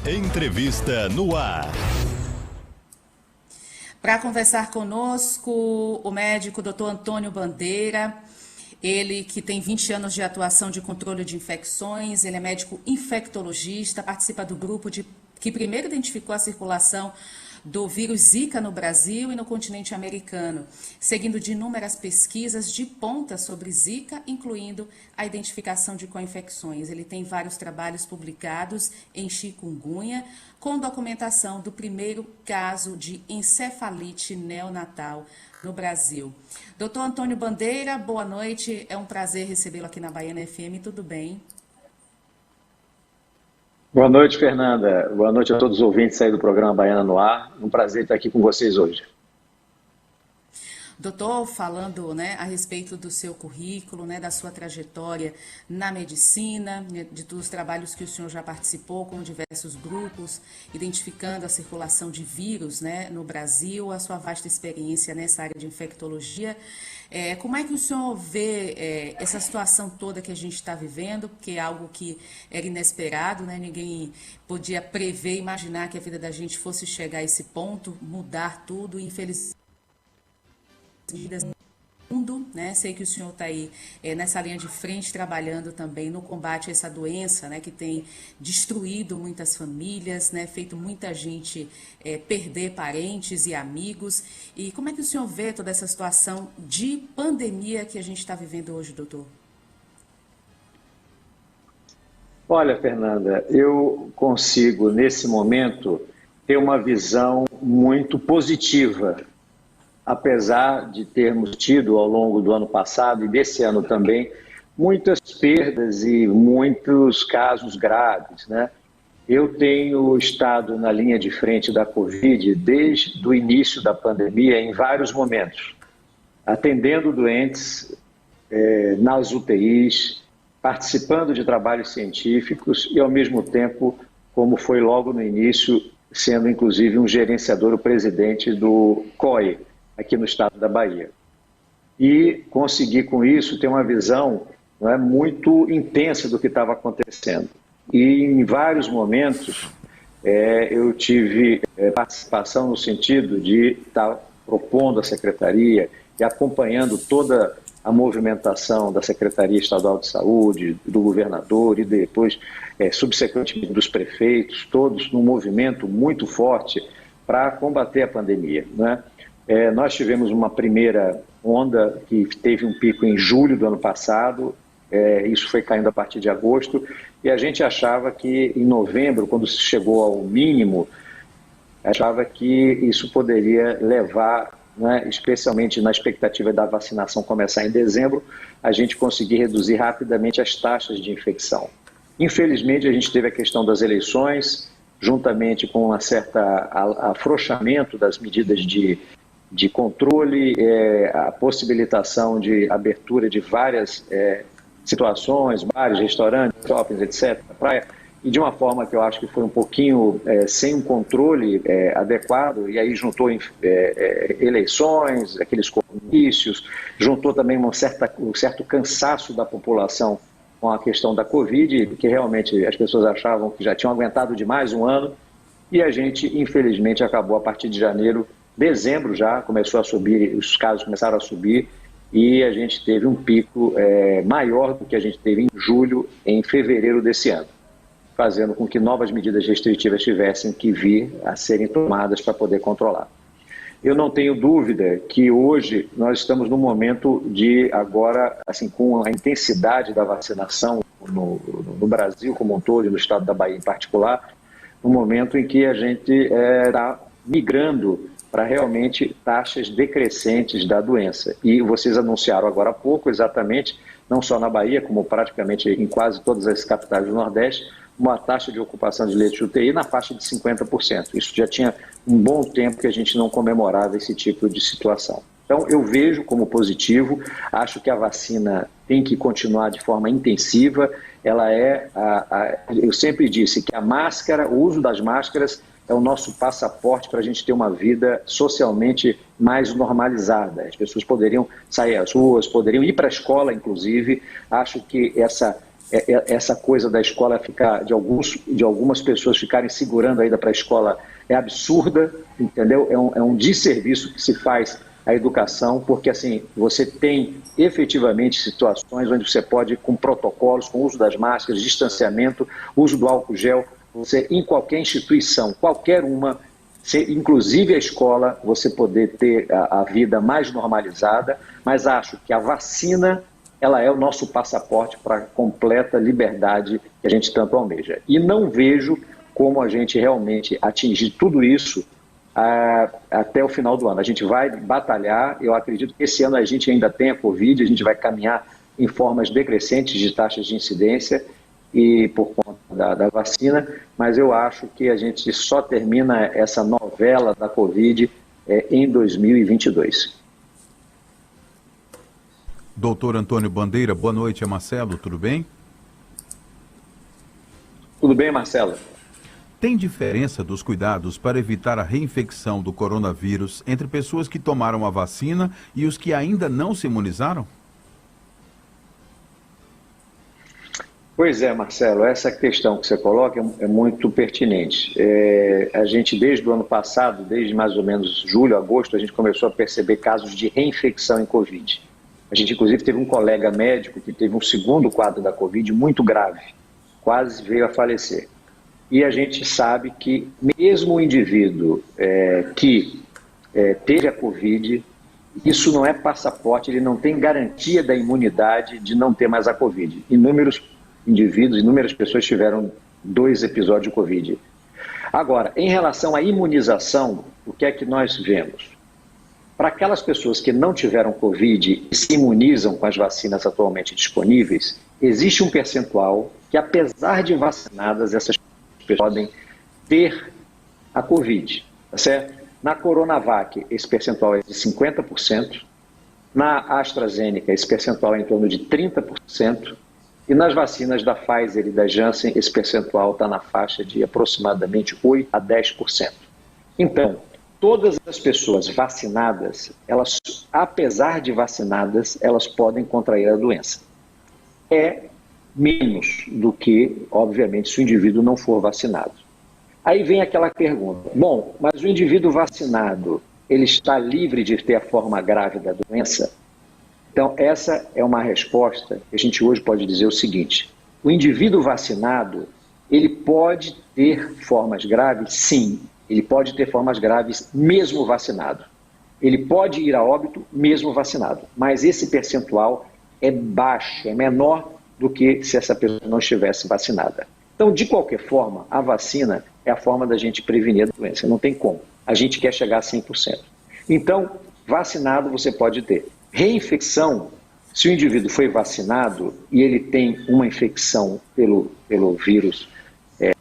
Entrevista no ar. Para conversar conosco, o médico Dr. Antônio Bandeira, ele que tem 20 anos de atuação de controle de infecções, ele é médico infectologista, participa do grupo que primeiro identificou a circulação do vírus Zika no Brasil e no continente americano, seguindo de inúmeras pesquisas de ponta sobre Zika, incluindo a identificação de co-infecções. Ele tem vários trabalhos publicados em chikungunya, com documentação do primeiro caso de encefalite neonatal no Brasil. Doutor Antônio Bandeira, boa noite, é um prazer recebê-lo aqui na Baiana FM, tudo bem? Boa noite, Fernanda. Boa noite a todos os ouvintes aí do programa Baiana no Ar. Um prazer estar aqui com vocês hoje. Doutor, falando a respeito do seu currículo, da sua trajetória na medicina, dos trabalhos que o senhor já participou com diversos grupos, identificando a circulação de vírus no Brasil, a sua vasta experiência nessa área de infectologia. Como é que o senhor vê essa situação toda que a gente está vivendo, porque é algo que era inesperado, Ninguém podia prever, imaginar que a vida da gente fosse chegar a esse ponto, mudar tudo, e infelizmente no mundo, Sei que o senhor está aí nessa linha de frente trabalhando também no combate a essa doença, que tem destruído muitas famílias, feito muita gente perder parentes e amigos. E como é que o senhor vê toda essa situação de pandemia que a gente está vivendo hoje, doutor? Olha, Fernanda, eu consigo, nesse momento, ter uma visão muito positiva, apesar de termos tido ao longo do ano passado e desse ano também muitas perdas e muitos casos graves, Eu tenho estado na linha de frente da Covid desde o início da pandemia em vários momentos, atendendo doentes nas UTIs, participando de trabalhos científicos e, ao mesmo tempo, como foi logo no início, sendo inclusive um gerenciador, o presidente do COE, aqui no estado da Bahia. E consegui, com isso, ter uma visão muito intensa do que estava acontecendo. E, em vários momentos, eu tive participação no sentido de estar propondo à Secretaria e acompanhando toda a movimentação da Secretaria Estadual de Saúde, do governador e depois, subsequentemente, dos prefeitos, todos num movimento muito forte para combater a pandemia, Nós tivemos uma primeira onda que teve um pico em julho do ano passado, isso foi caindo a partir de agosto, e a gente achava que em novembro, quando se chegou ao mínimo, achava que isso poderia levar, especialmente na expectativa da vacinação começar em dezembro, a gente conseguir reduzir rapidamente as taxas de infecção. Infelizmente, a gente teve a questão das eleições, juntamente com um certo afrouxamento das medidas de controle, a possibilitação de abertura de várias situações, bares, restaurantes, shoppings, etc., praia, e de uma forma que eu acho que foi um pouquinho sem um controle adequado, e aí juntou eleições, aqueles comícios, juntou também um certo cansaço da população com a questão da Covid, que realmente as pessoas achavam que já tinham aguentado demais um ano, e a gente, infelizmente, acabou a partir de janeiro. Dezembro já começou a subir, os casos começaram a subir e a gente teve um pico maior do que a gente teve em julho, em fevereiro desse ano, fazendo com que novas medidas restritivas tivessem que vir a serem tomadas para poder controlar. Eu não tenho dúvida que hoje nós estamos num momento de agora, assim, com a intensidade da vacinação no Brasil como um todo e no estado da Bahia em particular, um momento em que a gente está migrando para realmente taxas decrescentes da doença. E vocês anunciaram agora há pouco, exatamente, não só na Bahia, como praticamente em quase todas as capitais do Nordeste, uma taxa de ocupação de leitos de UTI na faixa de 50%. Isso já tinha um bom tempo que a gente não comemorava esse tipo de situação. Então, eu vejo como positivo, acho que a vacina tem que continuar de forma intensiva. Ela eu sempre disse que a máscara, o uso das máscaras é o nosso passaporte para a gente ter uma vida socialmente mais normalizada. As pessoas poderiam sair às ruas, poderiam ir para a escola, inclusive. Acho que essa coisa da escola ficar, de algumas pessoas ficarem segurando a ida para a escola é absurda, entendeu? É um desserviço que se faz à educação, porque assim, você tem efetivamente situações onde você pode, com protocolos, com o uso das máscaras, distanciamento, uso do álcool gel, você em qualquer instituição, qualquer uma, inclusive a escola, você poder ter a vida mais normalizada, mas acho que a vacina, ela é o nosso passaporte para a completa liberdade que a gente tanto almeja. E não vejo como a gente realmente atingir tudo isso até o final do ano. A gente vai batalhar, eu acredito que esse ano a gente ainda tem a Covid, a gente vai caminhar em formas decrescentes de taxas de incidência e por conta da vacina, mas eu acho que a gente só termina essa novela da Covid em 2022. Doutor Antônio Bandeira, boa noite, é Marcelo, tudo bem? Tudo bem, Marcelo? Tem diferença dos cuidados para evitar a reinfecção do coronavírus entre pessoas que tomaram a vacina e os que ainda não se imunizaram? Pois é, Marcelo, essa questão que você coloca é muito pertinente. A gente, desde o ano passado, desde mais ou menos julho, agosto, a gente começou a perceber casos de reinfecção em Covid. A gente, inclusive, teve um colega médico que teve um segundo quadro da Covid muito grave, quase veio a falecer. E a gente sabe que mesmo o indivíduo que teve a Covid, isso não é passaporte, ele não tem garantia da imunidade de não ter mais a Covid. Inúmeros indivíduos, inúmeras pessoas tiveram 2 episódios de Covid. Agora, em relação à imunização, o que é que nós vemos? Para aquelas pessoas que não tiveram Covid e se imunizam com as vacinas atualmente disponíveis, existe um percentual que, apesar de vacinadas, essas pessoas podem ter a Covid, tá certo? Na Coronavac, esse percentual é de 50%, na AstraZeneca, esse percentual é em torno de 30%, e nas vacinas da Pfizer e da Janssen, esse percentual está na faixa de aproximadamente 8% a 10%. Então, todas as pessoas vacinadas, elas, apesar de vacinadas, elas podem contrair a doença. É menos do que, obviamente, se o indivíduo não for vacinado. Aí vem aquela pergunta, bom, mas o indivíduo vacinado, ele está livre de ter a forma grave da doença? Então, essa é uma resposta que a gente hoje pode dizer o seguinte, o indivíduo vacinado, ele pode ter formas graves? Sim. Ele pode ter formas graves mesmo vacinado. Ele pode ir a óbito mesmo vacinado. Mas esse percentual é baixo, é menor do que se essa pessoa não estivesse vacinada. Então, de qualquer forma, a vacina é a forma da gente prevenir a doença. Não tem como. A gente quer chegar a 100%. Então, vacinado você pode ter. Reinfecção, se o indivíduo foi vacinado e ele tem uma infecção pelo vírus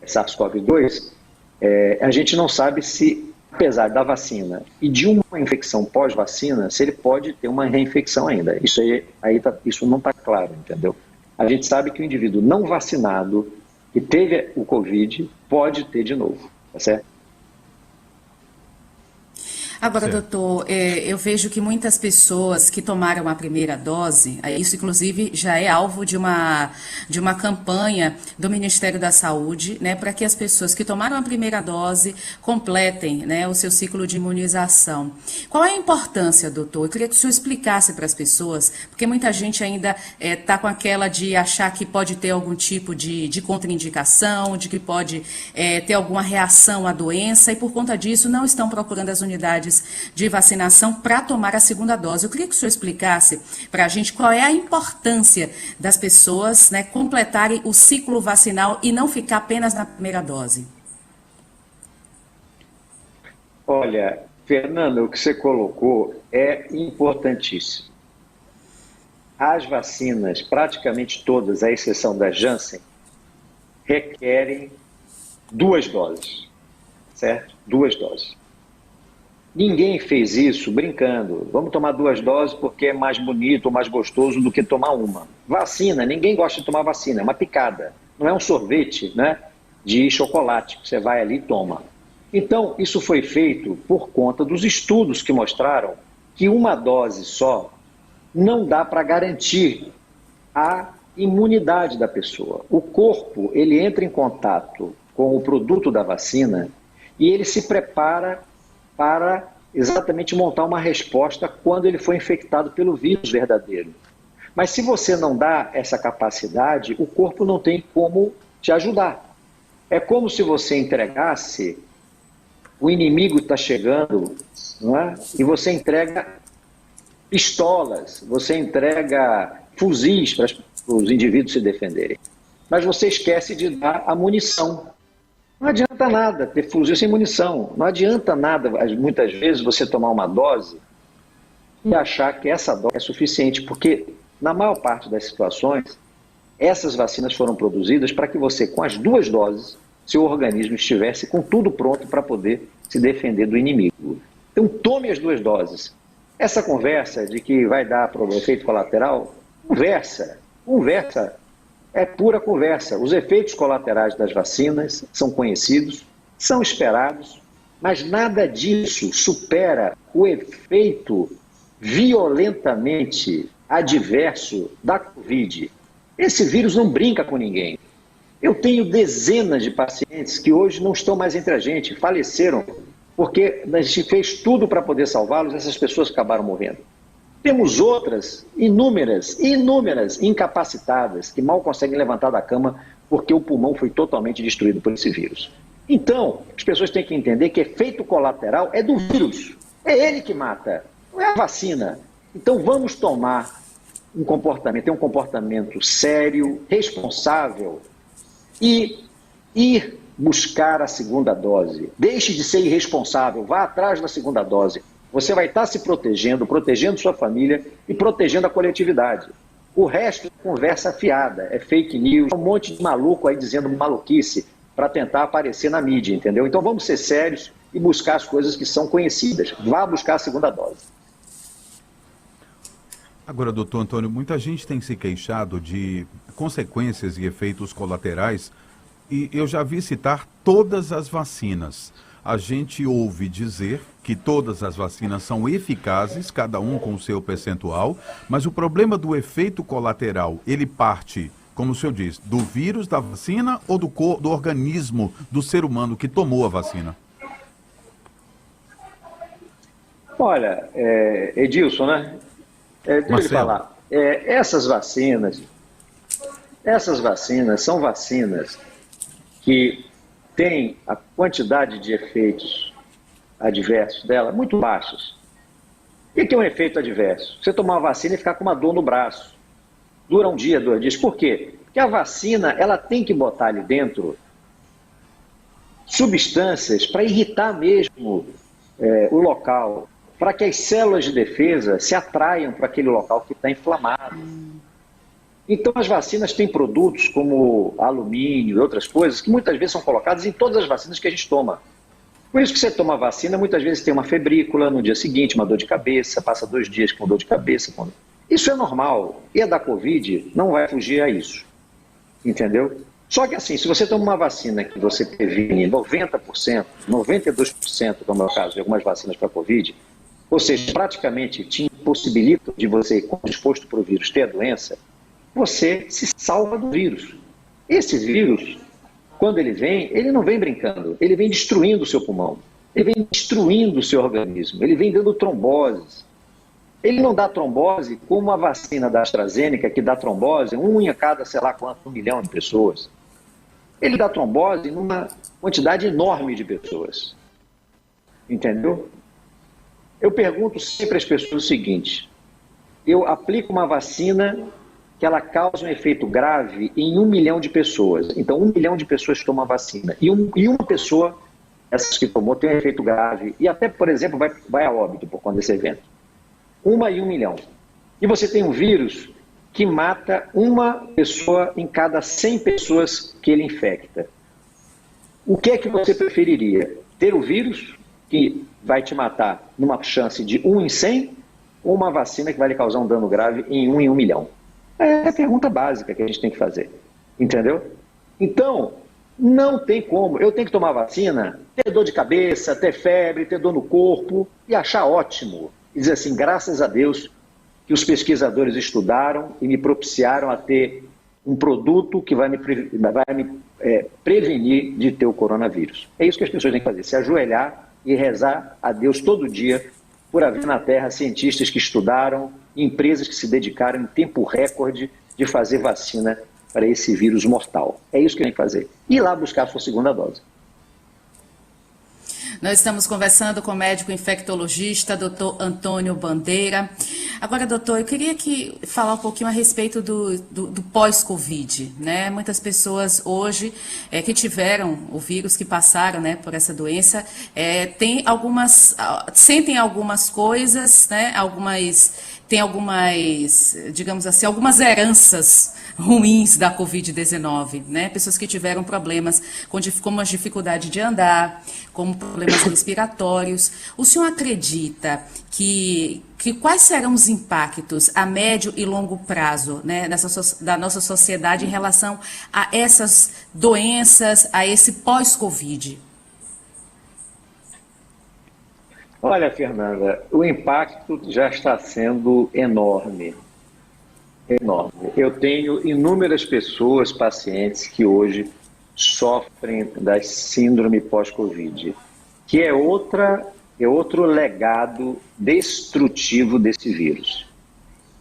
SARS-CoV-2, a gente não sabe se, apesar da vacina e de uma infecção pós-vacina, se ele pode ter uma reinfecção ainda. Isso não está claro, entendeu? A gente sabe que o indivíduo não vacinado que teve o Covid pode ter de novo, tá certo? Agora, doutor, eu vejo que muitas pessoas que tomaram a primeira dose, isso inclusive já é alvo de uma campanha do Ministério da Saúde, né, para que as pessoas que tomaram a primeira dose completem, né, o seu ciclo de imunização. Qual é a importância, doutor? Eu queria que o senhor explicasse para as pessoas, porque muita gente ainda está com aquela de achar que pode ter algum tipo de contraindicação, de que pode ter alguma reação à doença e por conta disso não estão procurando as unidades de vacinação para tomar a segunda dose. Eu queria que o senhor explicasse para a gente qual é a importância das pessoas, né, completarem o ciclo vacinal e não ficar apenas na primeira dose. Olha, Fernanda, o que você colocou é importantíssimo. As vacinas, praticamente todas, à exceção da Janssen, requerem 2 doses, certo? 2 doses. Ninguém fez isso brincando. Vamos tomar 2 doses porque é mais bonito ou mais gostoso do que tomar uma. Vacina, ninguém gosta de tomar vacina, é uma picada. Não é um sorvete, né, de chocolate que você vai ali e toma. Então, isso foi feito por conta dos estudos que mostraram que uma dose só não dá para garantir a imunidade da pessoa. O corpo, ele entra em contato com o produto da vacina e ele se prepara para exatamente montar uma resposta quando ele foi infectado pelo vírus verdadeiro. Mas se você não dá essa capacidade, o corpo não tem como te ajudar. É como se você entregasse, o inimigo está chegando, não é? E você entrega pistolas, você entrega fuzis para os indivíduos se defenderem. Mas você esquece de dar a munição. Não adianta nada ter fuzil sem munição. Não adianta nada, muitas vezes, você tomar uma dose e achar que essa dose é suficiente, porque, na maior parte das situações, essas vacinas foram produzidas para que você, com as 2 doses, seu organismo estivesse com tudo pronto para poder se defender do inimigo. Então, tome as 2 doses. Essa conversa de que vai dar efeito colateral, conversa, é pura conversa. Os efeitos colaterais das vacinas são conhecidos, são esperados, mas nada disso supera o efeito violentamente adverso da Covid. Esse vírus não brinca com ninguém. Eu tenho dezenas de pacientes que hoje não estão mais entre a gente, faleceram, porque a gente fez tudo para poder salvá-los, essas pessoas acabaram morrendo. Temos outras, inúmeras, incapacitadas, que mal conseguem levantar da cama porque o pulmão foi totalmente destruído por esse vírus. Então, as pessoas têm que entender que efeito colateral é do vírus. É ele que mata, não é a vacina. Então, vamos tomar um comportamento sério, responsável e ir buscar a segunda dose. Deixe de ser irresponsável, vá atrás da segunda dose. Você vai estar se protegendo sua família e protegendo a coletividade. O resto é conversa fiada, é fake news, um monte de maluco aí dizendo maluquice para tentar aparecer na mídia, entendeu? Então vamos ser sérios e buscar as coisas que são conhecidas. Vá buscar a segunda dose. Agora, doutor Antônio, muita gente tem se queixado de consequências e efeitos colaterais e eu já vi citar todas as vacinas. A gente ouve dizer que todas as vacinas são eficazes, cada um com o seu percentual, mas o problema do efeito colateral, ele parte, como o senhor diz, do vírus da vacina ou do organismo do ser humano que tomou a vacina? Olha, Edilson, né? Deixa eu lhe falar. Essas vacinas são vacinas que têm a quantidade de efeitos adversos dela muito baixos. O que é um efeito adverso? Você tomar uma vacina e ficar com uma dor no braço. Dura um dia, 2 dias. Por quê? Porque a vacina ela tem que botar ali dentro substâncias para irritar mesmo o local, para que as células de defesa se atraiam para aquele local que está inflamado. Então as vacinas têm produtos como alumínio e outras coisas que muitas vezes são colocadas em todas as vacinas que a gente toma. Por isso que você toma vacina, muitas vezes tem uma febrícula, no dia seguinte uma dor de cabeça, passa 2 dias com dor de cabeça. Isso é normal. E a da Covid não vai fugir a isso. Entendeu? Só que assim, se você toma uma vacina que você previne 90%, 92%, como é o caso de algumas vacinas para a Covid, ou seja, praticamente te impossibilita de você, quando exposto para o vírus, ter a doença, você se salva do vírus. Esse vírus, quando ele vem, ele não vem brincando, ele vem destruindo o seu pulmão, ele vem destruindo o seu organismo, ele vem dando tromboses. Ele não dá trombose como a vacina da AstraZeneca, que dá trombose em a cada, sei lá quanto, 1 milhão de pessoas. Ele dá trombose numa quantidade enorme de pessoas. Entendeu? Eu pergunto sempre às pessoas o seguinte: eu aplico uma vacina que ela causa um efeito grave em 1 milhão de pessoas. Então, 1 milhão de pessoas tomam a vacina. E uma pessoa, essas que tomou, tem um efeito grave. E até, por exemplo, vai a óbito por conta desse evento. 1 em 1 milhão. E você tem um vírus que mata 1 pessoa em cada 100 pessoas que ele infecta. O que é que você preferiria? Ter o vírus, que vai te matar numa chance de 1 em 100, ou uma vacina que vai lhe causar um dano grave em 1 milhão? É a pergunta básica que a gente tem que fazer. Entendeu? Então, não tem como. Eu tenho que tomar vacina, ter dor de cabeça, ter febre, ter dor no corpo e achar ótimo. E dizer assim, graças a Deus que os pesquisadores estudaram e me propiciaram a ter um produto que vai me prevenir de ter o coronavírus. É isso que as pessoas têm que fazer, se ajoelhar e rezar a Deus todo dia por haver na Terra cientistas que estudaram, empresas que se dedicaram em tempo recorde de fazer vacina para esse vírus mortal. É isso que tem que fazer. E ir lá buscar a sua segunda dose. Nós estamos conversando com o médico infectologista, doutor Antônio Bandeira. Agora, doutor, eu queria falar um pouquinho a respeito do pós-Covid, né? Muitas pessoas hoje que tiveram o vírus, que passaram, né, por essa doença, sentem algumas coisas, né? Tem algumas, digamos assim, algumas heranças ruins da Covid-19, né? Pessoas que tiveram problemas como a dificuldade de andar, como problemas respiratórios. O senhor acredita que quais serão os impactos a médio e longo prazo, né, da nossa sociedade em relação a essas doenças, a esse pós-Covid? Olha, Fernanda, o impacto já está sendo enorme. Enorme. Eu tenho inúmeras pessoas, pacientes, que hoje sofrem da síndrome pós-Covid, que é outro legado destrutivo desse vírus.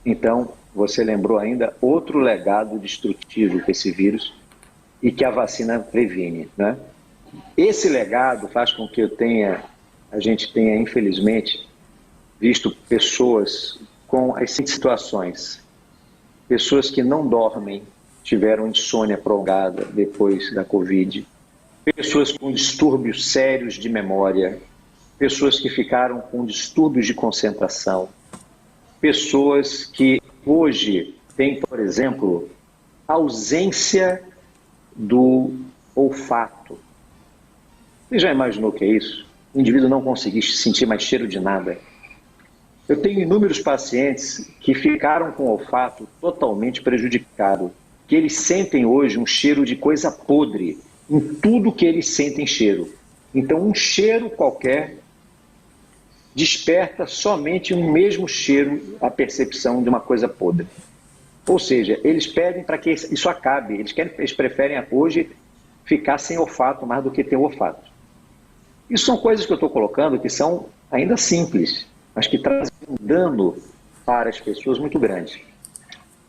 Então, você lembrou ainda outro legado destrutivo desse vírus e que a vacina previne, né? Esse legado faz com que a gente tenha, infelizmente, visto pessoas com as seguintes situações. Pessoas que não dormem, tiveram insônia prolongada depois da Covid. Pessoas com distúrbios sérios de memória. Pessoas que ficaram com distúrbios de concentração. Pessoas que hoje têm, por exemplo, ausência do olfato. Você já imaginou o que é isso? O indivíduo não conseguir sentir mais cheiro de nada. Eu tenho inúmeros pacientes que ficaram com o olfato totalmente prejudicado, que eles sentem hoje um cheiro de coisa podre, em tudo que eles sentem cheiro. Então, um cheiro qualquer desperta somente um mesmo cheiro, a percepção de uma coisa podre. Ou seja, eles pedem para que isso acabe, eles preferem hoje ficar sem olfato mais do que ter olfato. Isso são coisas que eu estou colocando que são ainda simples, mas que trazem um dano para as pessoas muito grande.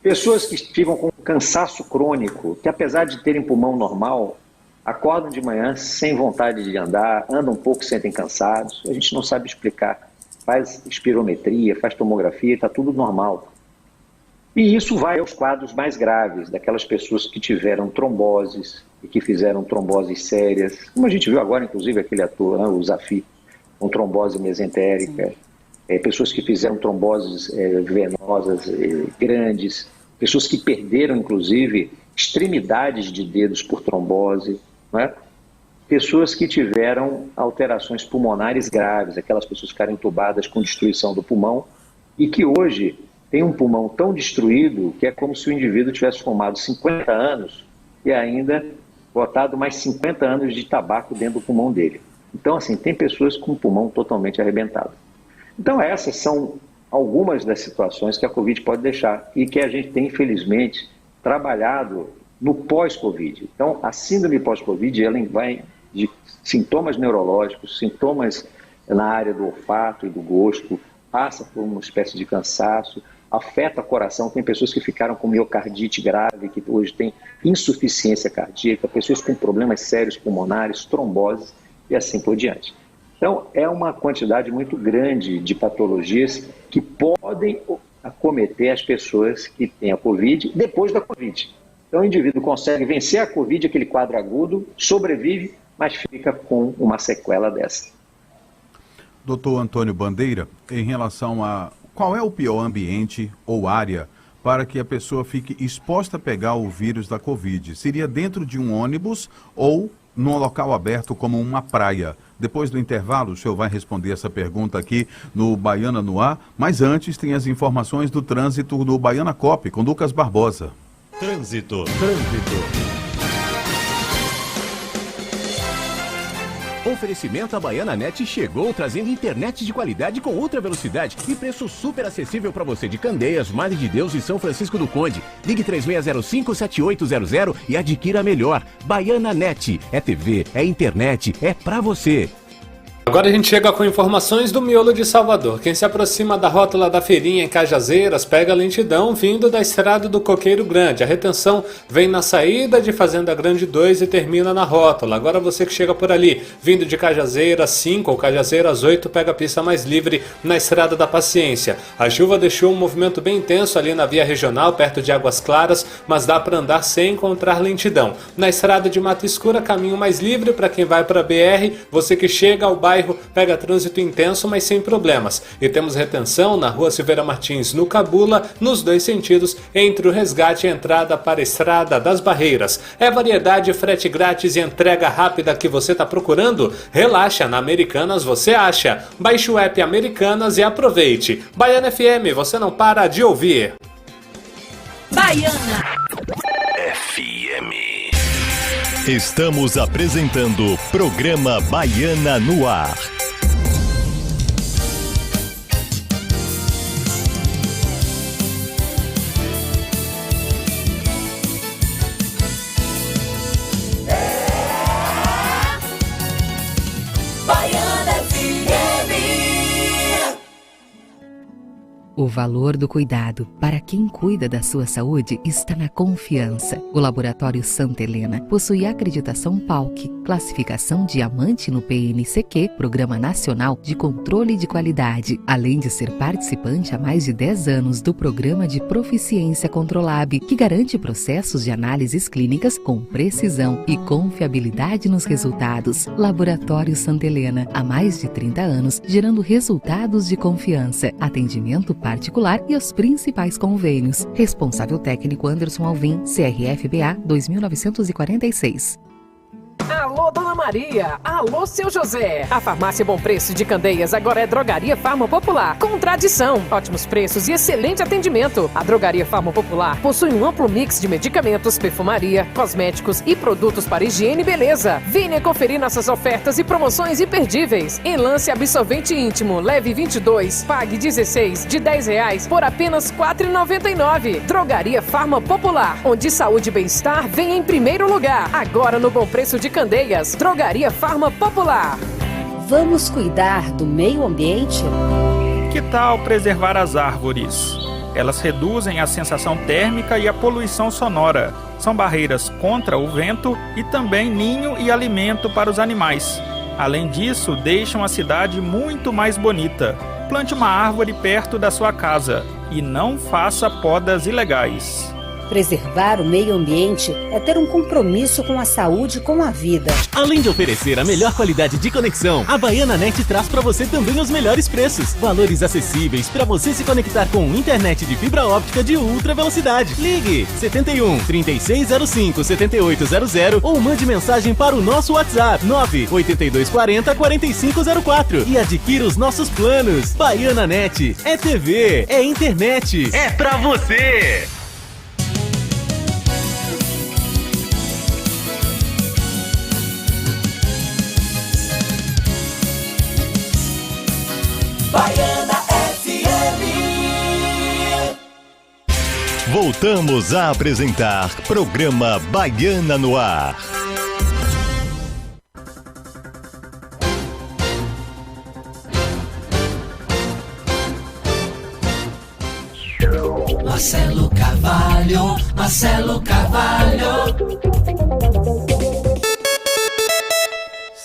Pessoas que ficam com cansaço crônico, que apesar de terem pulmão normal, acordam de manhã sem vontade de andar, andam um pouco, sentem cansados, a gente não sabe explicar. Faz espirometria, faz tomografia, está tudo normal. E isso vai aos quadros mais graves, daquelas pessoas que tiveram tromboses e que fizeram tromboses sérias, como a gente viu agora, inclusive, aquele ator, né, o Zafi, com trombose mesentérica, pessoas que fizeram tromboses venosas grandes, pessoas que perderam, inclusive, extremidades de dedos por trombose, né? Pessoas que tiveram alterações pulmonares graves, aquelas pessoas que ficaram entubadas com destruição do pulmão e que hoje tem um pulmão tão destruído que é como se o indivíduo tivesse fumado 50 anos e ainda botado mais 50 anos de tabaco dentro do pulmão dele. Então, assim, tem pessoas com o pulmão totalmente arrebentado. Então, essas são algumas das situações que a Covid pode deixar e que a gente tem, infelizmente, trabalhado no pós-Covid. Então, a síndrome pós-Covid, ela vai de sintomas neurológicos, sintomas na área do olfato e do gosto, passa por uma espécie de cansaço, afeta o coração. Tem pessoas que ficaram com miocardite grave, que hoje tem insuficiência cardíaca, pessoas com problemas sérios pulmonares, tromboses e assim por diante. Então, é uma quantidade muito grande de patologias que podem acometer as pessoas que têm a Covid depois da Covid. Então, o indivíduo consegue vencer a Covid, aquele quadro agudo, sobrevive, mas fica com uma sequela dessa. Doutor Antônio Bandeira, em relação a qual é o pior ambiente ou área para que a pessoa fique exposta a pegar o vírus da Covid? Seria dentro de um ônibus ou num local aberto como uma praia? Depois do intervalo, o senhor vai responder essa pergunta aqui no Baiana no Ar, mas antes tem as informações do trânsito no Baiana Cop, com Lucas Barbosa. Trânsito. Oferecimento: a Baiana.net chegou trazendo internet de qualidade com ultra velocidade e preço super acessível para você de Candeias, Madre de Deus e São Francisco do Conde. Ligue 3605-7800 e adquira a melhor. Baiana.net. É TV, é internet, é pra você. Agora a gente chega com informações do miolo de Salvador. Quem se aproxima da rótula da feirinha em Cajazeiras pega a lentidão vindo da estrada do Coqueiro Grande. A retenção vem na saída de Fazenda Grande 2 e termina na rótula. Agora você que chega por ali, vindo de Cajazeiras 5 ou Cajazeiras 8, pega a pista mais livre na Estrada da Paciência. A chuva deixou um movimento bem intenso ali na via regional, perto de Águas Claras, mas dá para andar sem encontrar lentidão. Na estrada de Mata Escura, caminho mais livre para quem vai para a BR. Você que chega ao bairro pega trânsito intenso, mas sem problemas. E temos retenção na rua Silveira Martins, no Cabula, nos dois sentidos, entre o Resgate e a entrada para a Estrada das Barreiras. É variedade, frete grátis e entrega rápida que você está procurando? Relaxa, na Americanas você acha. Baixe o app Americanas e aproveite. Baiana FM, você não para de ouvir. Baiana FM. Estamos apresentando Programa Baiana no Ar. O valor do cuidado para quem cuida da sua saúde está na confiança. O Laboratório Santa Helena possui acreditação PALC, classificação diamante no PNCQ, Programa Nacional de Controle de Qualidade, além de ser participante há mais de 10 anos do Programa de Proficiência Controlab, que garante processos de análises clínicas com precisão e confiabilidade nos resultados. Laboratório Santa Helena, há mais de 30 anos, gerando resultados de confiança, atendimento particular e os principais convênios. Responsável técnico Anderson Alvim, CRFBA 2946. Alô, Dona Maria! Alô, Seu José! A Farmácia Bom Preço de Candeias agora é Drogaria Farma Popular, com tradição, ótimos preços e excelente atendimento. A Drogaria Farma Popular possui um amplo mix de medicamentos, perfumaria, cosméticos e produtos para higiene e beleza. Venha conferir nossas ofertas e promoções imperdíveis. Enlance absorvente íntimo, leve 22, pague 16, de R$10 por apenas R$ 4,99. Drogaria Farma Popular, onde saúde e bem-estar vem em primeiro lugar. Agora no Bom Preço de Candeias, Drogaria Farma Popular. Vamos cuidar do meio ambiente? Que tal preservar as árvores? Elas reduzem a sensação térmica e a poluição sonora. São barreiras contra o vento e também ninho e alimento para os animais. Além disso, deixam a cidade muito mais bonita. Plante uma árvore perto da sua casa e não faça podas ilegais. Preservar o meio ambiente é ter um compromisso com a saúde e com a vida. Além de oferecer a melhor qualidade de conexão, a Baiana.net traz para você também os melhores preços. Valores acessíveis para você se conectar com internet de fibra óptica de ultra velocidade. Ligue 71 3605 7800 ou mande mensagem para o nosso WhatsApp 98240 4504 e adquira os nossos planos. Baiana.net é TV, é internet, é pra você! Baiana FM. Voltamos a apresentar Programa Baiana no Ar. Marcelo Carvalho, Marcelo Carvalho.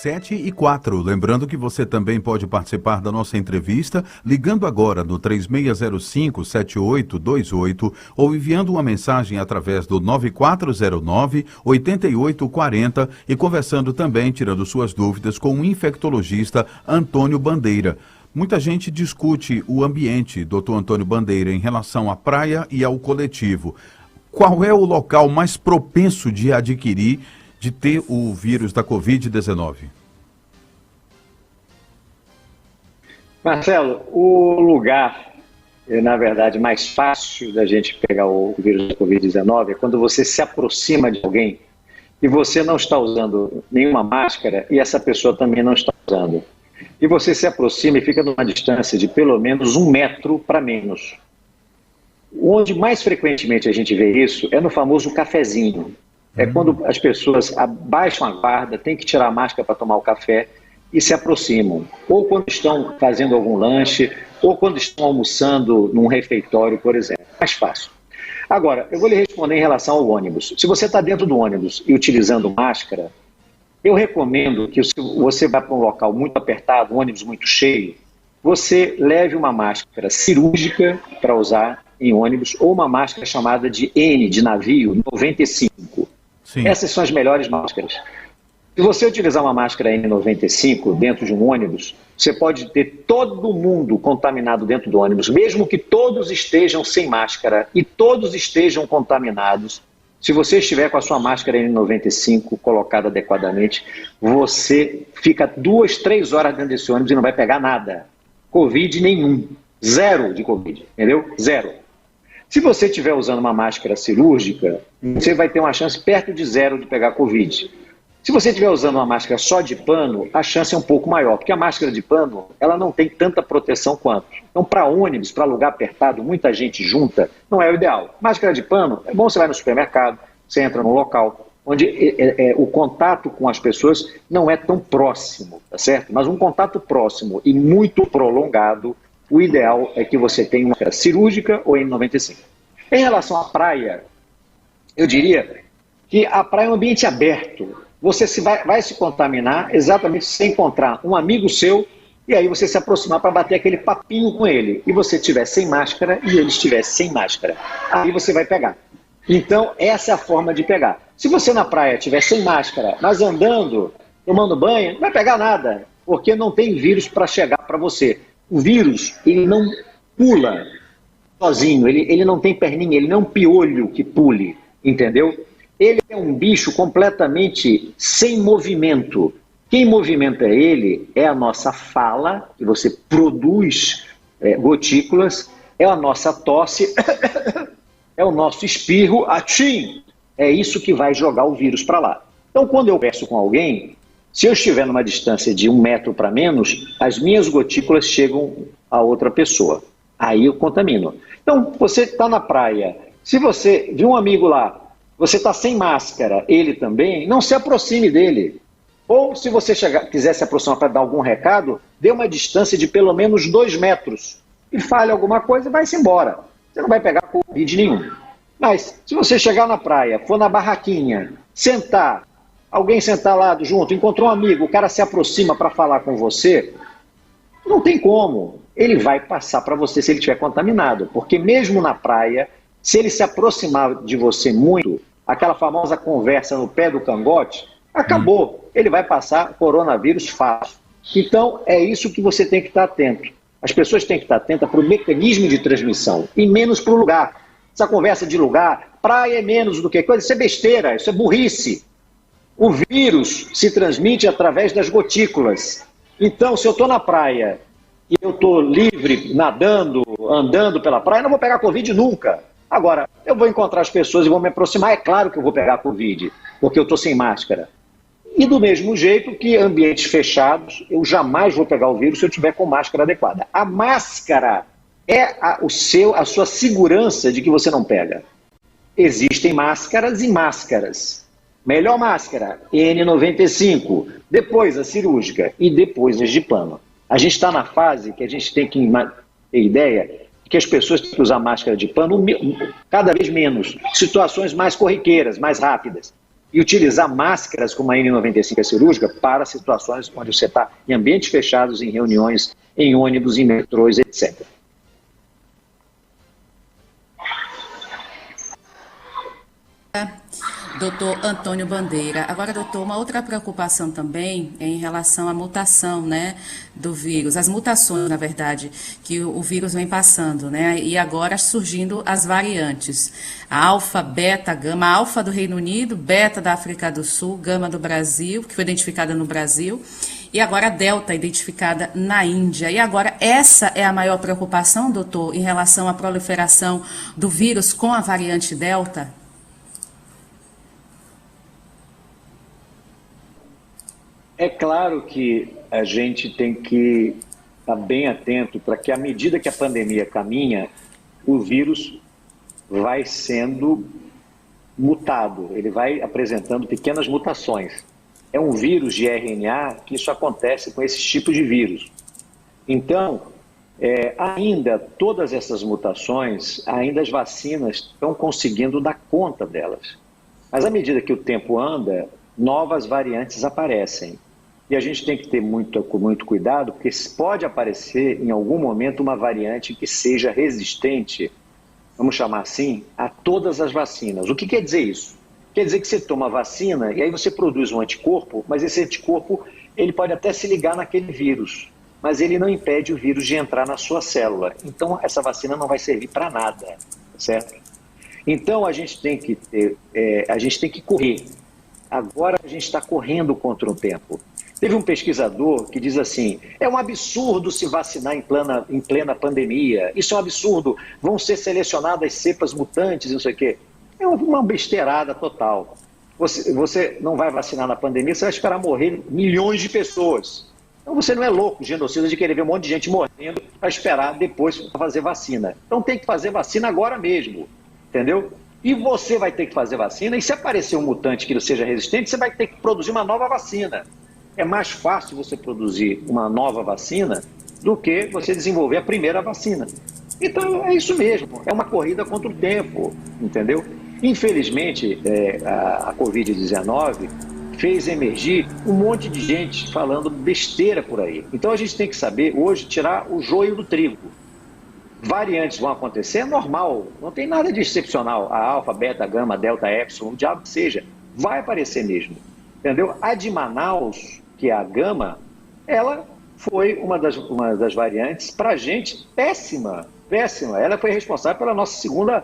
7h04. Lembrando que você também pode participar da nossa entrevista ligando agora no 3605-7828 ou enviando uma mensagem através do 9409-8840 e conversando também, tirando suas dúvidas, com o infectologista Antônio Bandeira. Muita gente discute o ambiente, doutor Antônio Bandeira, em relação à praia e ao coletivo. Qual é o local mais propenso de adquirir, de ter o vírus da Covid-19? Marcelo, o lugar, na verdade, mais fácil da gente pegar o vírus da Covid-19 é quando você se aproxima de alguém e você não está usando nenhuma máscara e essa pessoa também não está usando. E você se aproxima e fica numa distância de pelo menos 1 metro para menos. Onde mais frequentemente a gente vê isso é no famoso cafezinho. É quando as pessoas abaixam a guarda, tem que tirar a máscara para tomar o café e se aproximam. Ou quando estão fazendo algum lanche, ou quando estão almoçando num refeitório, por exemplo. Mais fácil. Agora, eu vou lhe responder em relação ao ônibus. Se você está dentro do ônibus e utilizando máscara, eu recomendo que se você vá para um local muito apertado, um ônibus muito cheio, você leve uma máscara cirúrgica para usar em ônibus, ou uma máscara chamada de N, de navio, 95. Sim. Essas são as melhores máscaras. Se você utilizar uma máscara N95 dentro de um ônibus, você pode ter todo mundo contaminado dentro do ônibus, mesmo que todos estejam sem máscara e todos estejam contaminados. Se você estiver com a sua máscara N95 colocada adequadamente, você fica 2, 3 horas dentro desse ônibus e não vai pegar nada. Covid nenhum. Zero de Covid, entendeu? Zero. Se você estiver usando uma máscara cirúrgica, você vai ter uma chance perto de zero de pegar Covid. Se você estiver usando uma máscara só de pano, a chance é um pouco maior, porque a máscara de pano, ela não tem tanta proteção quanto. Então, para ônibus, para lugar apertado, muita gente junta, não é o ideal. Máscara de pano, é bom você vai no supermercado, você entra num local onde o contato com as pessoas não é tão próximo, tá certo? Mas um contato próximo e muito prolongado, o ideal é que você tenha uma máscara cirúrgica ou N95. Em relação à praia, eu diria que a praia é um ambiente aberto. Você vai se contaminar exatamente se você encontrar um amigo seu e aí você se aproximar para bater aquele papinho com ele. E você estiver sem máscara e ele estiver sem máscara. Aí você vai pegar. Então, essa é a forma de pegar. Se você na praia estiver sem máscara, mas andando, tomando banho, não vai pegar nada, porque não tem vírus para chegar para você. O vírus, ele não pula sozinho, ele não tem perninha, ele não é um piolho que pule, entendeu? Ele é um bicho completamente sem movimento. Quem movimenta ele é a nossa fala, que você produz gotículas, é a nossa tosse, é o nosso espirro, atchim. É isso que vai jogar o vírus para lá. Então, quando eu converso com alguém, se eu estiver numa distância de 1 metro para menos, as minhas gotículas chegam a outra pessoa. Aí eu contamino. Então, você está na praia, se você viu um amigo lá, você está sem máscara, ele também, não se aproxime dele. Ou se você quiser se aproximar para dar algum recado, dê uma distância de pelo menos 2 metros. E fale alguma coisa e vai-se embora. Você não vai pegar Covid nenhum. Mas se você chegar na praia, for na barraquinha, sentar, alguém sentar lá junto, encontrou um amigo, o cara se aproxima para falar com você, não tem como. Ele vai passar para você se ele estiver contaminado. Porque mesmo na praia, se ele se aproximar de você muito, aquela famosa conversa no pé do cangote, acabou. Ele vai passar coronavírus fácil. Então, é isso que você tem que estar atento. As pessoas têm que estar atentas para o mecanismo de transmissão e menos para o lugar. Essa conversa de lugar, praia é menos do que coisa, isso é besteira, isso é burrice. O vírus se transmite através das gotículas. Então, se eu estou na praia e eu estou livre, nadando, andando pela praia, eu não vou pegar Covid nunca. Agora, eu vou encontrar as pessoas e vou me aproximar, é claro que eu vou pegar Covid, porque eu estou sem máscara. E do mesmo jeito que ambientes fechados, eu jamais vou pegar o vírus se eu estiver com máscara adequada. A máscara é a sua segurança de que você não pega. Existem máscaras e máscaras. Melhor máscara, N95, depois a cirúrgica e depois as de pano. A gente está na fase que a gente tem que ter ideia que as pessoas têm que usar máscara de pano cada vez menos, situações mais corriqueiras, mais rápidas. E utilizar máscaras como a N95 cirúrgica para situações onde você está em ambientes fechados, em reuniões, em ônibus, em metrôs, etc. Doutor Antônio Bandeira. Agora, doutor, uma outra preocupação também é em relação à mutação, né, do vírus, as mutações, na verdade, que o vírus vem passando, né, e agora surgindo as variantes, a alfa, beta, gama, a alfa do Reino Unido, beta da África do Sul, gama do Brasil, que foi identificada no Brasil, e agora a delta, identificada na Índia. E agora, essa é a maior preocupação, doutor, em relação à proliferação do vírus com a variante delta? É claro que a gente tem que estar bem atento para que, à medida que a pandemia caminha, o vírus vai sendo mutado, ele vai apresentando pequenas mutações. É um vírus de RNA que isso acontece com esses tipos de vírus. Então, ainda todas essas mutações, ainda as vacinas estão conseguindo dar conta delas. Mas à medida que o tempo anda, novas variantes aparecem. E a gente tem que ter muito cuidado, porque pode aparecer em algum momento uma variante que seja resistente, vamos chamar assim, a todas as vacinas. O que quer dizer isso? Quer dizer que você toma a vacina e aí você produz um anticorpo, mas esse anticorpo ele pode até se ligar naquele vírus, mas ele não impede o vírus de entrar na sua célula. Então essa vacina não vai servir para nada, certo? Então a gente tem que correr. Agora a gente está correndo contra o tempo. Teve um pesquisador que diz assim, é um absurdo se vacinar em plena pandemia, isso é um absurdo, vão ser selecionadas cepas mutantes, não sei o quê. É uma besteirada total. Você não vai vacinar na pandemia, você vai esperar morrer milhões de pessoas. Então você não é louco, genocida, de querer ver um monte de gente morrendo para esperar depois para fazer vacina. Então tem que fazer vacina agora mesmo, entendeu? E você vai ter que fazer vacina, e se aparecer um mutante que não seja resistente, você vai ter que produzir uma nova vacina. É mais fácil você produzir uma nova vacina do que você desenvolver a primeira vacina. Então é isso mesmo, é uma corrida contra o tempo, entendeu? Infelizmente, a Covid-19 fez emergir um monte de gente falando besteira por aí. Então a gente tem que saber hoje tirar o joio do trigo. Variantes vão acontecer, é normal, não tem nada de excepcional. A alfa, beta, gama, delta, epsilon, o diabo que seja, vai aparecer mesmo, entendeu? A de Manaus, que é a gama, ela foi uma das variantes, para a gente, péssima. Ela foi responsável pela nossa segunda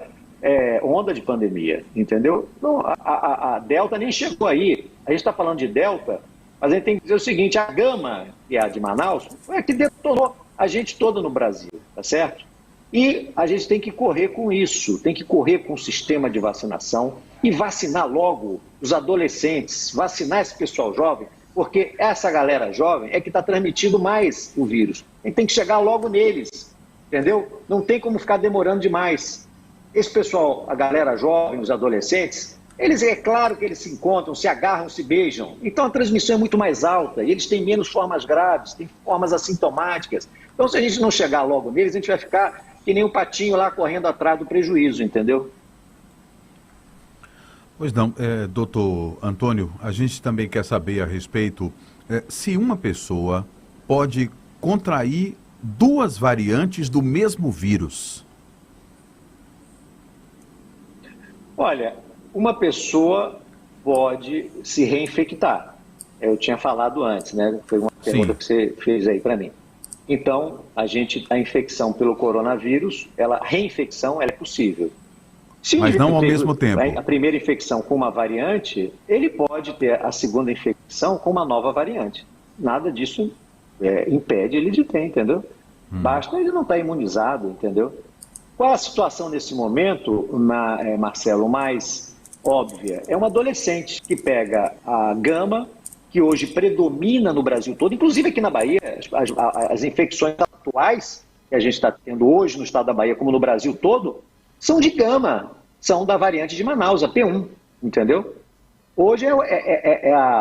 onda de pandemia, entendeu? Não, a delta nem chegou aí. A gente está falando de delta, mas a gente tem que dizer o seguinte, a gama, que é a de Manaus, foi a que detonou a gente toda no Brasil, tá certo? E a gente tem que correr com isso, tem que correr com o sistema de vacinação e vacinar logo os adolescentes, vacinar esse pessoal jovem, porque essa galera jovem é que está transmitindo mais o vírus. A gente tem que chegar logo neles, entendeu? Não tem como ficar demorando demais. Esse pessoal, a galera jovem, os adolescentes, eles é claro que eles se encontram, se agarram, se beijam. Então a transmissão é muito mais alta e eles têm menos formas graves, têm formas assintomáticas. Então se a gente não chegar logo neles, a gente vai ficar que nem um patinho lá correndo atrás do prejuízo, entendeu? Pois não, doutor Antônio, a gente também quer saber a respeito se uma pessoa pode contrair duas variantes do mesmo vírus. Olha, uma pessoa pode se reinfectar. Eu tinha falado antes, né? Foi uma pergunta que você fez aí para mim. Então, a infecção pelo coronavírus, reinfecção ela é possível. Se mas não ao mesmo tempo. A primeira infecção com uma variante, ele pode ter a segunda infecção com uma nova variante. Nada disso impede ele de ter, entendeu? Basta ele não estar imunizado, entendeu? Qual a situação nesse momento, Marcelo, mais óbvia? É um adolescente que pega a gama, que hoje predomina no Brasil todo, inclusive aqui na Bahia, as infecções atuais que a gente está tendo hoje no estado da Bahia, como no Brasil todo, são de gama, são da variante de Manaus, a P1, entendeu? Hoje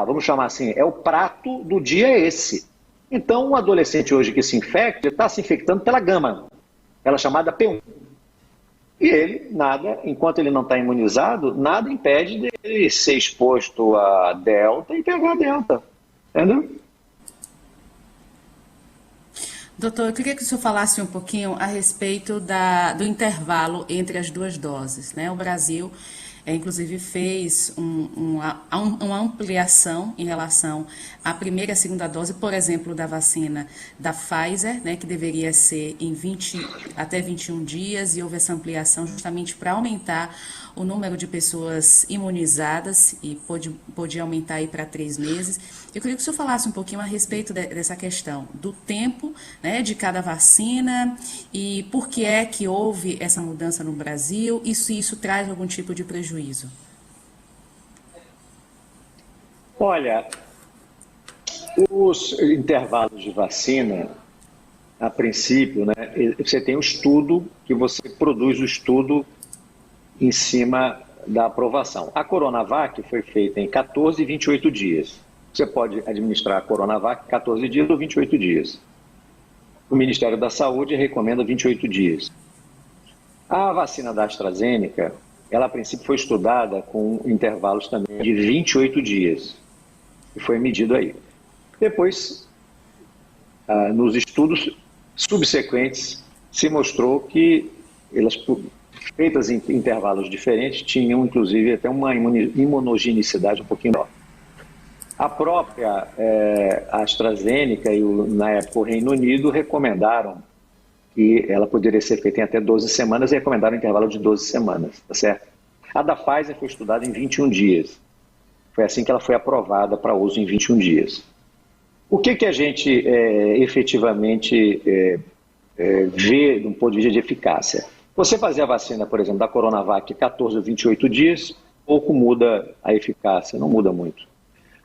vamos chamar assim, o prato do dia é esse. Então, um adolescente hoje que se infecta, está se infectando pela gama, ela chamada P1. E ele, enquanto ele não está imunizado, nada impede dele ser exposto a delta e pegar a delta, entendeu? Doutor, eu queria que o senhor falasse um pouquinho a respeito do intervalo entre as duas doses, né? O Brasil, inclusive, fez uma ampliação em relação à primeira e à segunda dose, por exemplo, da vacina da Pfizer, né, que deveria ser em até 21 dias, e houve essa ampliação justamente para aumentar o número de pessoas imunizadas e pôde aumentar aí para 3 meses. Eu queria que o senhor falasse um pouquinho a respeito dessa questão do tempo, né, de cada vacina e por que é que houve essa mudança no Brasil e se isso traz algum tipo de prejuízo. Olha, Os intervalos de vacina, a princípio, né, você tem um estudo que você produz o estudo em cima da aprovação. A Coronavac foi feita em 14 e 28 dias. Você pode administrar a Coronavac 14 dias ou 28 dias. O Ministério da Saúde recomenda 28 dias. A vacina da AstraZeneca, ela a princípio foi estudada com intervalos também de 28 dias. E foi medido aí. Depois, nos estudos subsequentes, se mostrou que elas, feitas em intervalos diferentes, tinham inclusive até uma imunogenicidade um pouquinho maior. A própria AstraZeneca e na época o Reino Unido recomendaram que ela poderia ser feita em até 12 semanas e recomendaram um intervalo de 12 semanas, tá certo? A da Pfizer foi estudada em 21 dias. Foi assim que ela foi aprovada para uso em 21 dias. O que a gente efetivamente vê do ponto de vista de eficácia? Você fazer a vacina, por exemplo, da Coronavac 14 ou 28 dias, pouco muda a eficácia, não muda muito.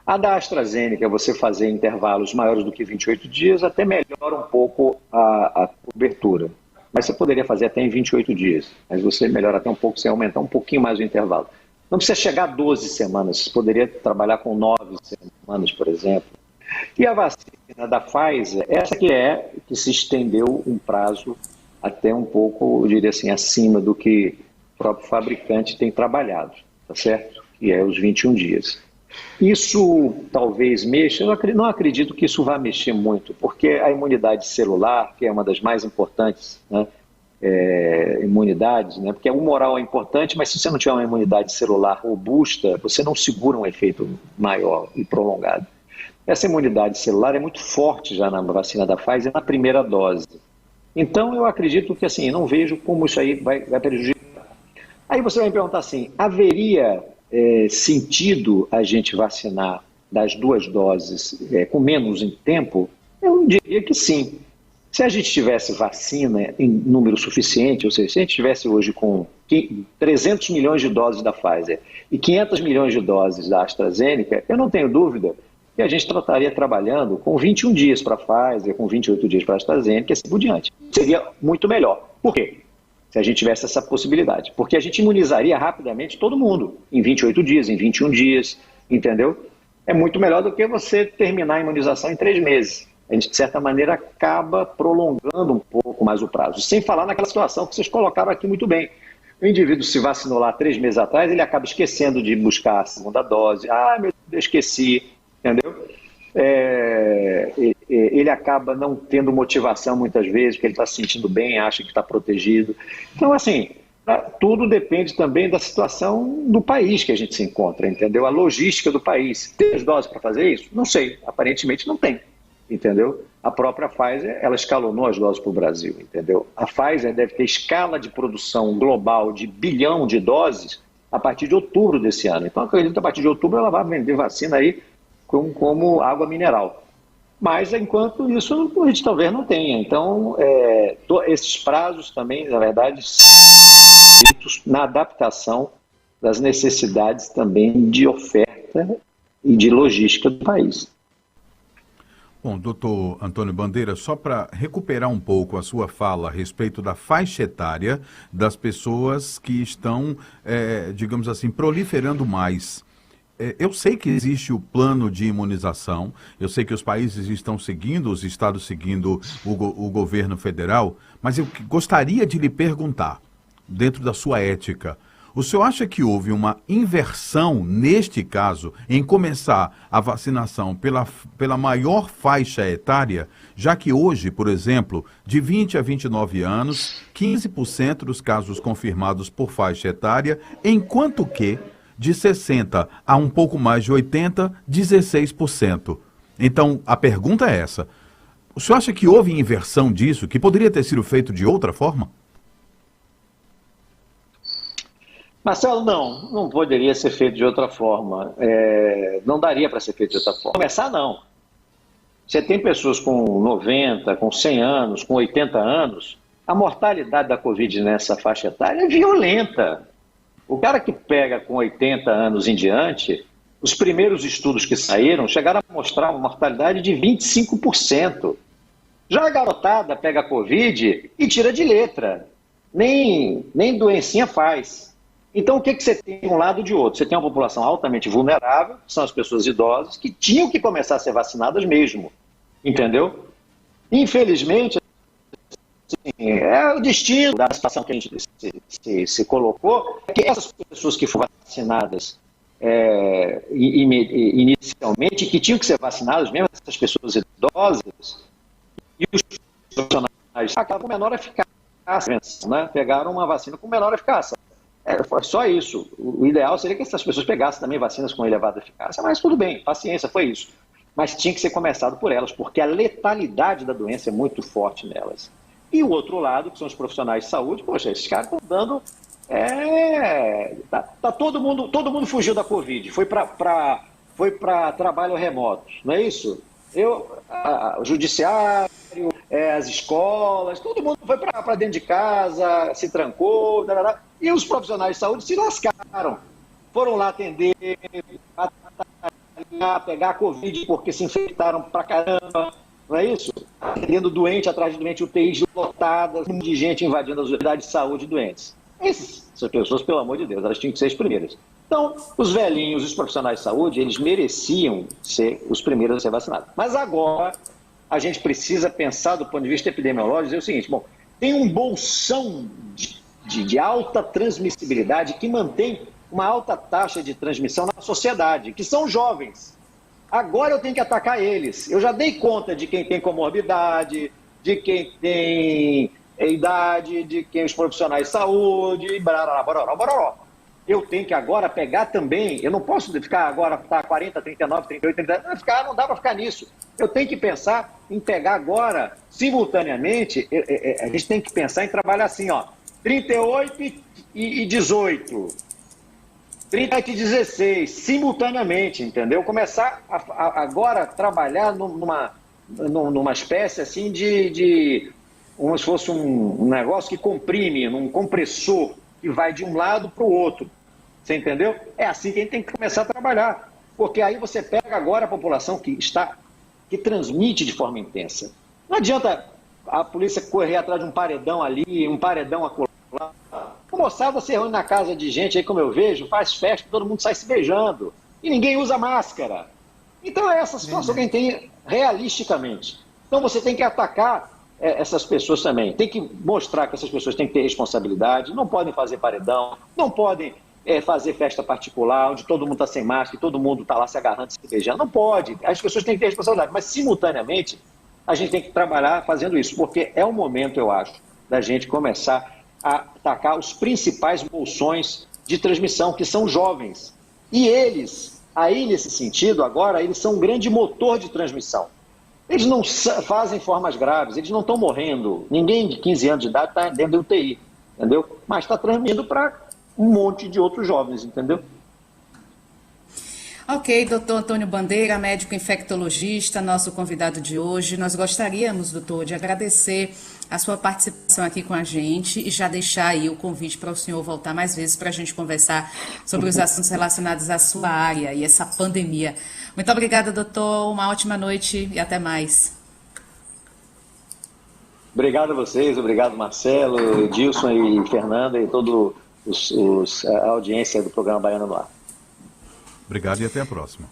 A da AstraZeneca, você fazer intervalos maiores do que 28 dias, até melhora um pouco a cobertura. Mas você poderia fazer até em 28 dias. Mas você melhora até um pouco, você aumentar um pouquinho mais o intervalo. Não precisa chegar a 12 semanas, você poderia trabalhar com 9 semanas, por exemplo. E a vacina da Pfizer, essa que se estendeu um prazo até um pouco, eu diria assim, acima do que o próprio fabricante tem trabalhado, tá certo? Que é os 21 dias. Isso talvez mexa, eu não acredito que isso vá mexer muito, porque a imunidade celular, que é uma das mais importantes, né, imunidades, né, porque o humoral é importante, mas se você não tiver uma imunidade celular robusta, você não segura um efeito maior e prolongado. Essa imunidade celular é muito forte já na vacina da Pfizer na primeira dose. Então eu acredito que assim, não vejo como isso aí vai prejudicar. Aí você vai me perguntar assim, haveria sentido a gente vacinar das 2 doses com menos em tempo? Eu diria que sim. Se a gente tivesse vacina em número suficiente, ou seja, se a gente tivesse hoje com 300 milhões de doses da Pfizer e 500 milhões de doses da AstraZeneca, eu não tenho dúvida que a gente estaria trabalhando com 21 dias para a Pfizer, com 28 dias para a AstraZeneca e assim por diante. Seria muito melhor. Por quê? Se a gente tivesse essa possibilidade. Porque a gente imunizaria rapidamente todo mundo, em 28 dias, em 21 dias, entendeu? É muito melhor do que você terminar a imunização em 3 meses. A gente, de certa maneira, acaba prolongando um pouco mais o prazo. Sem falar naquela situação que vocês colocaram aqui muito bem. O indivíduo se vacinou lá 3 meses atrás, ele acaba esquecendo de buscar a segunda dose. Ah, meu Deus, esqueci, entendeu? Ele acaba não tendo motivação muitas vezes, porque ele está se sentindo bem, acha que está protegido. Então, assim, tudo depende também da situação do país que a gente se encontra, entendeu? A logística do país. Tem as doses para fazer isso? Não sei, aparentemente não tem, entendeu? A própria Pfizer, ela escalonou as doses para o Brasil, entendeu? A Pfizer deve ter escala de produção global de 1 bilhão de doses a partir de outubro desse ano. Então, acredito que a partir de outubro ela vai vender vacina aí como água mineral. Mas, enquanto isso, a gente talvez não tenha. Então, esses prazos também, na verdade, são na adaptação das necessidades também de oferta e de logística do país. Bom, doutor Antônio Bandeira, só para recuperar um pouco a sua fala a respeito da faixa etária das pessoas que estão, digamos assim, proliferando mais. Eu sei que existe o plano de imunização, eu sei que os países estão seguindo, os estados seguindo o governo federal, mas eu gostaria de lhe perguntar, dentro da sua ética, o senhor acha que houve uma inversão, neste caso, em começar a vacinação pela maior faixa etária, já que hoje, por exemplo, de 20 a 29 anos, 15% dos casos confirmados por faixa etária, enquanto que de 60 a um pouco mais de 80, 16%. Então, a pergunta é essa. O senhor acha que houve inversão disso, que poderia ter sido feito de outra forma? Marcelo, não poderia ser feito de outra forma. Não daria para ser feito de outra forma. Começar, não. Você tem pessoas com 90, com 100 anos, com 80 anos, a mortalidade da Covid nessa faixa etária é violenta. O cara que pega com 80 anos em diante, Os primeiros estudos que saíram chegaram a mostrar uma mortalidade de 25%. Já a garotada pega a Covid e tira de letra. Nem doencinha faz. Então, o que você tem de um lado e de outro? Você tem uma população altamente vulnerável, que são as pessoas idosas, que tinham que começar a ser vacinadas mesmo. Entendeu? Infelizmente, assim, é o destino da situação que a gente se colocou, é que essas pessoas que foram vacinadas inicialmente, que tinham que ser vacinadas, mesmo essas pessoas idosas, e os profissionais acabam com menor eficácia, né? Pegaram uma vacina com menor eficácia. Foi só isso. O ideal seria que essas pessoas pegassem também vacinas com elevada eficácia, mas tudo bem, paciência, foi isso. Mas tinha que ser começado por elas, porque a letalidade da doença é muito forte nelas. E o outro lado, que são os profissionais de saúde, poxa, esses caras estão dando... todo mundo fugiu da Covid, foi para trabalho remoto, não é isso? O judiciário, as escolas, todo mundo foi para dentro de casa, se trancou, e os profissionais de saúde se lascaram. Foram lá atender, pegar a Covid porque se infectaram pra caramba, não é isso? Atendendo doente atrás de doente, UTIs lotadas, de gente invadindo as unidades de saúde doentes. Essas pessoas, pelo amor de Deus, elas tinham que ser as primeiras. Então, os velhinhos, os profissionais de saúde, eles mereciam ser os primeiros a ser vacinados. Mas agora, a gente precisa pensar do ponto de vista epidemiológico, é o seguinte, bom, tem um bolsão de alta transmissibilidade que mantém uma alta taxa de transmissão na sociedade, que são jovens. Agora eu tenho que atacar eles. Eu já dei conta de quem tem comorbidade, de quem tem idade, de quem os profissionais de saúde, bororó. Eu tenho que agora pegar também, eu não posso ficar agora, 40, 39, 38, 39, não dá para ficar nisso. Eu tenho que pensar em pegar agora, simultaneamente, a gente tem que pensar em trabalhar assim, ó, 38 e 18, 37 e 16, simultaneamente, entendeu? Começar agora a trabalhar numa espécie assim como se fosse um negócio que comprime, num compressor que vai de um lado para o outro. Você entendeu? É assim que a gente tem que começar a trabalhar. Porque aí você pega agora a população que transmite de forma intensa. Não adianta a polícia correr atrás de um paredão ali, um paredão acolá. A moçada se reúne na casa de gente, aí como eu vejo, faz festa, todo mundo sai se beijando. E ninguém usa máscara. Então é essa situação que a gente tem realisticamente. Então você tem que atacar essas pessoas também. Tem que mostrar que essas pessoas têm que ter responsabilidade, não podem fazer paredão, não podem fazer festa particular, onde todo mundo está sem máscara e todo mundo está lá se agarrando, se beijando. Não pode. As pessoas têm que ter responsabilidade. Mas, simultaneamente, a gente tem que trabalhar fazendo isso, porque é o momento, eu acho, da gente começar a atacar os principais bolsões de transmissão, que são jovens. E eles, aí nesse sentido, agora, eles são um grande motor de transmissão. Eles não fazem formas graves, eles não estão morrendo. Ninguém de 15 anos de idade está dentro da UTI, entendeu? Mas está transmitindo para um monte de outros jovens, entendeu? Ok, doutor Antônio Bandeira, médico infectologista, nosso convidado de hoje. Nós gostaríamos, doutor, de agradecer a sua participação aqui com a gente e já deixar aí o convite para o senhor voltar mais vezes para a gente conversar sobre os assuntos relacionados à sua área e essa pandemia. Muito obrigada, doutor. Uma ótima noite e até mais. Obrigado a vocês, obrigado Marcelo, Edilson e Fernanda e toda a audiência do programa Baiana no Ar. Obrigado e até a próxima.